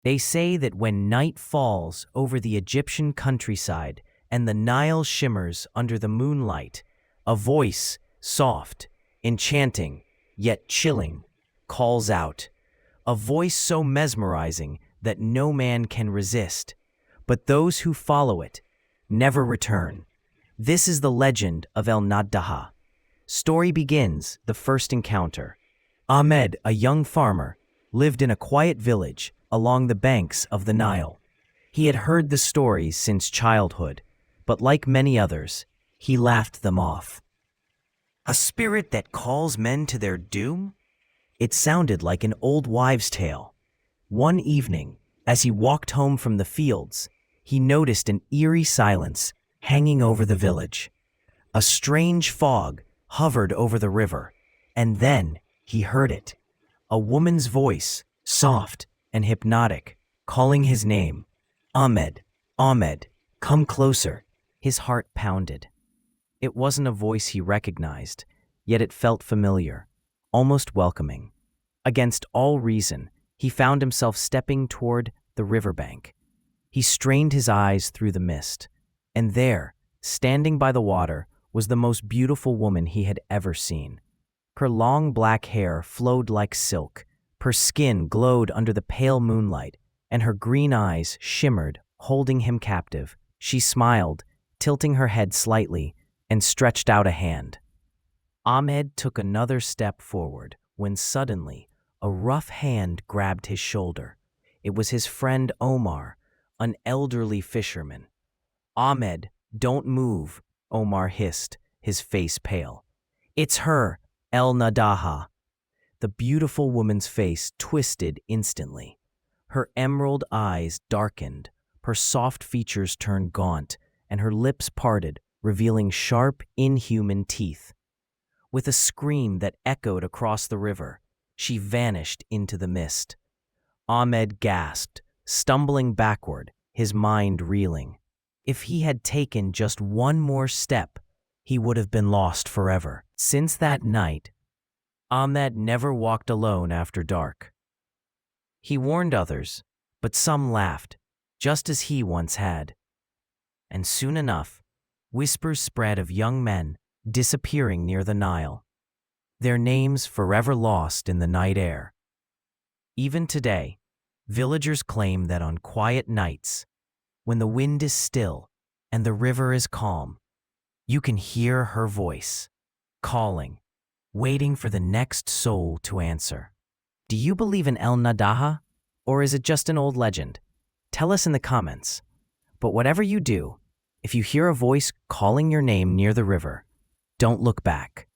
They say that when night falls over the Egyptian countryside and the Nile shimmers under the moonlight, a voice, soft, enchanting, yet chilling, calls out. A voice so mesmerizing that no man can resist, but those who follow it never return. This is the legend of El Naddaha. Story begins, the first encounter. Ahmed, a young farmer, lived in a quiet village along the banks of the Nile. He had heard the stories since childhood, but like many others, he laughed them off. A spirit that calls men to their doom? It sounded like an old wives' tale. One evening, as he walked home from the fields, he noticed an eerie silence hanging over the village. A strange fog hovered over the river, and then he heard it. A woman's voice, soft and hypnotic, calling his name. Ahmed, Ahmed, come closer. His heart pounded. It wasn't a voice he recognized, yet it felt familiar, almost welcoming. Against all reason, he found himself stepping toward the riverbank. He strained his eyes through the mist, and there, standing by the water, was the most beautiful woman he had ever seen. Her long black hair flowed like silk, her skin glowed under the pale moonlight, and her green eyes shimmered, holding him captive. She smiled, tilting her head slightly, and stretched out a hand. Ahmed took another step forward when suddenly a rough hand grabbed his shoulder. It was his friend Omar, an elderly fisherman. Ahmed, don't move, Omar hissed, his face pale. It's her, El Naddaha. The beautiful woman's face twisted instantly. Her emerald eyes darkened, her soft features turned gaunt, and her lips parted, revealing sharp, inhuman teeth. With a scream that echoed across the river, she vanished into the mist. Ahmed gasped, stumbling backward, his mind reeling. If he had taken just one more step, he would have been lost forever. Since that night, Ahmed never walked alone after dark. He warned others, but some laughed, just as he once had. And soon enough, whispers spread of young men disappearing near the Nile, their names forever lost in the night air. Even today, villagers claim that on quiet nights, when the wind is still and the river is calm, you can hear her voice, calling, waiting for the next soul to answer. Do you believe in El Naddaha, or is it just an old legend? Tell us in the comments. But whatever you do, if you hear a voice calling your name near the river, don't look back.